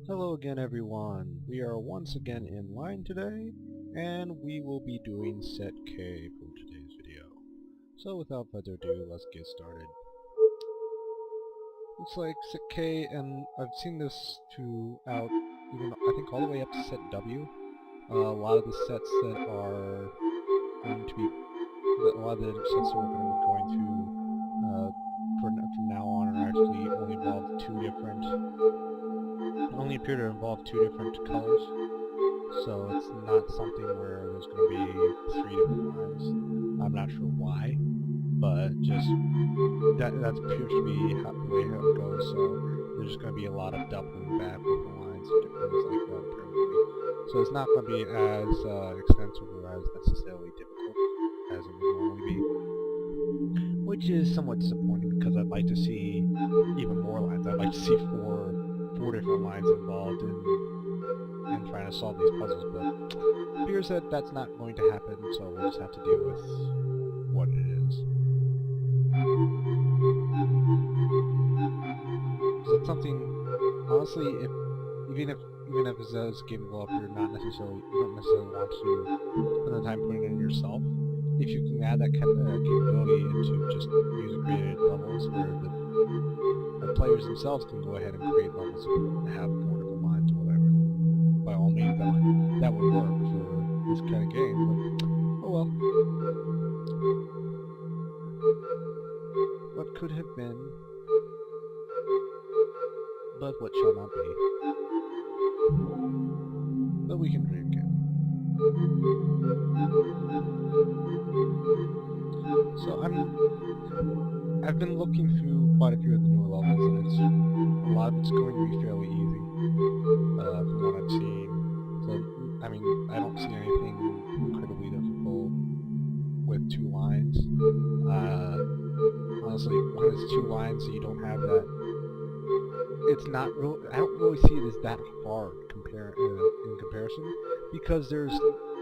Hello again everyone, we are once again in line today, and we will be doing set K for today's video. So without further ado, let's get started. Looks like set K, and I've seen this out even I think all the way up to set W. A lot of the sets that are going to be, a lot of the sets that we're going to be going through from now on are actually only appear to involve two different colors. So it's not something where there's going to be 3 different lines. I'm not sure why, but just that appears to be the way how it goes. So there's just going to be a lot of doubling back with the lines and different things like that apparently. So it's not going to be as extensive or as necessarily difficult as it would normally be, which is somewhat disappointing because I'd like to see even more lines. I'd like to see four different lines involved in trying to solve these puzzles, but it appears that that's not going to happen, so we'll just have to deal with what it is. So it's something, honestly, even if as a game developer you don't necessarily want to spend the time putting it in yourself, if you can add that capability into just user-created levels where the players themselves can go ahead and create levels and have 4 different lines or whatever, by all means that would work for this kind of game, but oh well. What could have been, but what shall not be. But we can dream again. So I've been looking through quite a few of the newer levels, and a lot of it's going to be fairly easy, from what I've seen. So, I mean, I don't see anything incredibly difficult with 2 lines. Honestly, when it's 2 lines, so you don't have that, it's not real. I don't really see it as that hard in comparison, because there's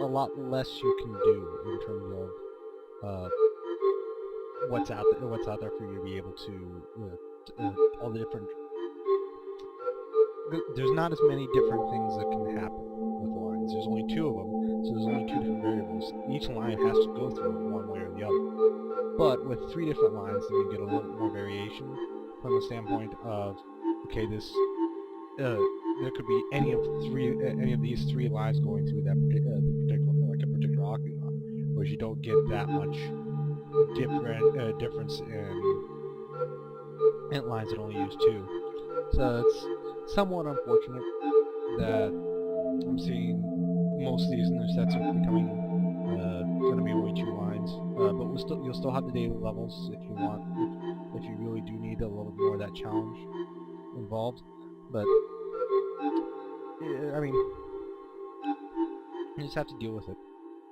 a lot less you can do in terms of what's out there for you to be able to all the different. There's not as many different things that can happen with lines. There's only 2 of them, so there's only 2 different variables. Each line has to go through one way or the other. But with 3 different lines, then you get a little bit more variation from the standpoint of, okay, there could be any of these 3 lines going through that particular octagon, whereas you don't get that much difference in lines that only use 2. So it's somewhat unfortunate that I'm seeing most of these new sets are becoming going to be only 2 lines, but you'll still have the daily levels if you want, if you really do need a little bit more of that challenge involved. But I mean, you just have to deal with it,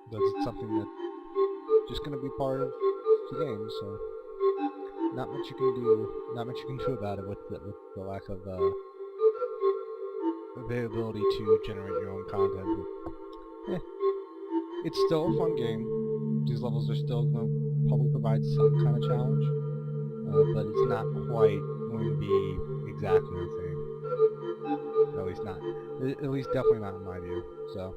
because it's something that's just going to be part of the game. So not much you can do about it with the lack of availability to generate your own content. But, it's still a fun game. These levels are still going to probably provide some kind of challenge, but it's not quite going to be exactly the same. At least definitely not in my view. So,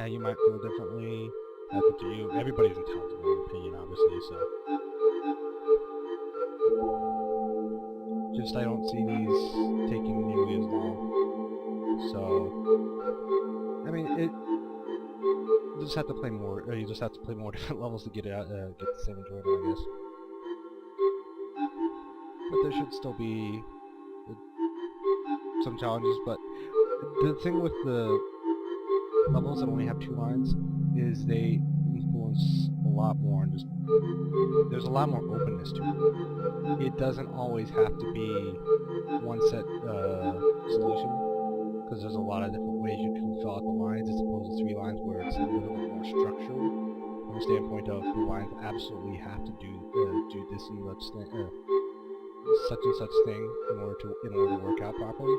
you might feel differently. That's up to you. Everybody's entitled to their own opinion, obviously. So, just I don't see these taking nearly as long. So, I mean, you just have to play more. Or you just have to play more different levels to get the same enjoyment, I guess. But there should still be some challenges. But the thing with the levels that only have 2 lines is they influence a lot more, and just there's a lot more openness to it. It doesn't always have to be one set solution, because there's a lot of different ways you can fill out the lines, as opposed to 3 lines where it's a little bit more structured from the standpoint of the lines absolutely have to do this and such and such thing in order to work out properly,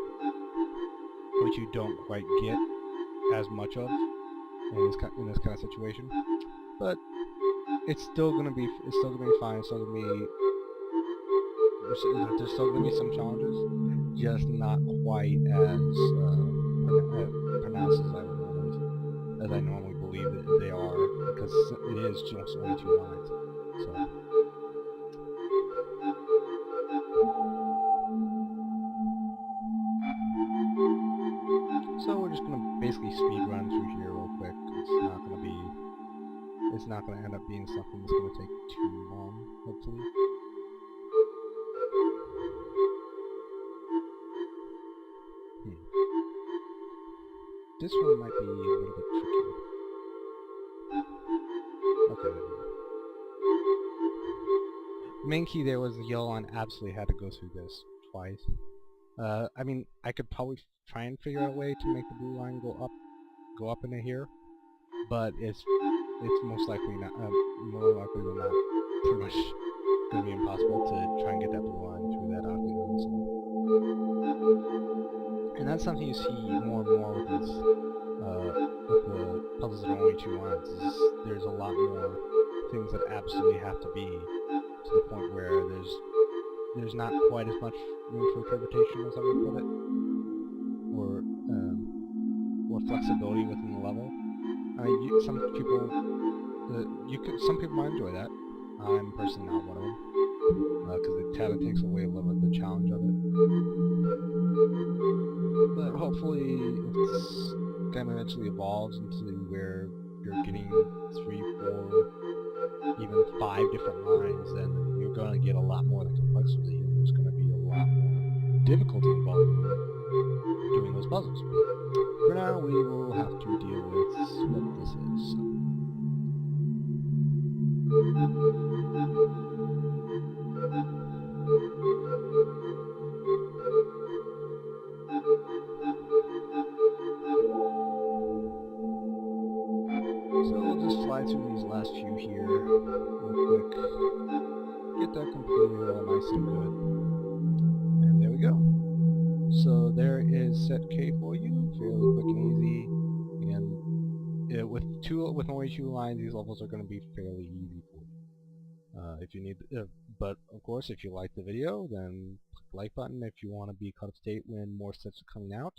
which you don't quite get as much of in this kind of situation. But it's still gonna be fine. It's still gonna be, there's still gonna be some challenges. just not quite as pronounced as I normally believe that they are, because it is just only 2 lines. So we're just gonna basically speed run through here real quick. It's not gonna end up being something that's gonna take too long, hopefully. This one might be a little bit tricky. Okay, there we go. The main key there was the yellow line absolutely had to go through this twice. I mean, I could probably try and figure out a way to make the blue line go up into here, but it's most likely not, more likely than not, pretty much going to be impossible to try and get that blue line through that octagon. So. And that's something you see more and more with these, with the puzzles that are only 2 lines. Is there's a lot more things that absolutely have to be to the point where there's not quite as much room for interpretation as I would put it, or flexibility within the level. I mean, some people might enjoy that. I'm personally not one of them, because it kind of takes away a little bit the challenge of it. But hopefully, it's gonna eventually evolves into where you're getting 3, 4, even 5 different lines, then you're going to get a lot more of the complexity, and there's going to be a lot more difficulty involved in doing those puzzles. But for now, we will have to deal with what this is. So. So we'll just fly through these last few here real quick, get that completed all nice and good, and there we go. So there is set K for you, fairly quick and easy, and with only 2 lines, these levels are going to be fairly easy for you. If you need, but of course, if you like the video, then click the like button. If you want to be caught up to date when more sets are coming out,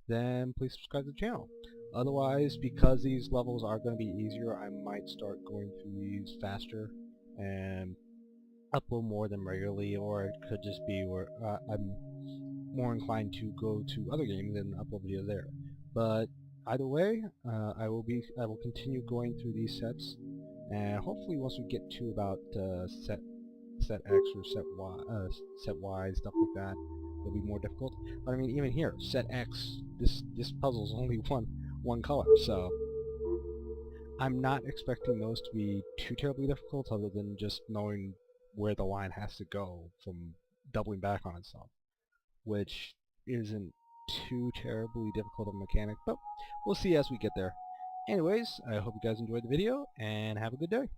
then please subscribe to the channel. Otherwise, because these levels are going to be easier, I might start going through these faster and upload more of them regularly, or it could just be where I'm more inclined to go to other games and upload videos there. But either way, I will continue going through these sets, and hopefully once we get to about set X or set Y, stuff like that, it'll be more difficult. But I mean, even here, set X, this puzzle is only one color, so I'm not expecting those to be too terribly difficult, other than just knowing where the line has to go from doubling back on itself, which isn't too terribly difficult of a mechanic, but we'll see as we get there. Anyways, I hope you guys enjoyed the video, and have a good day.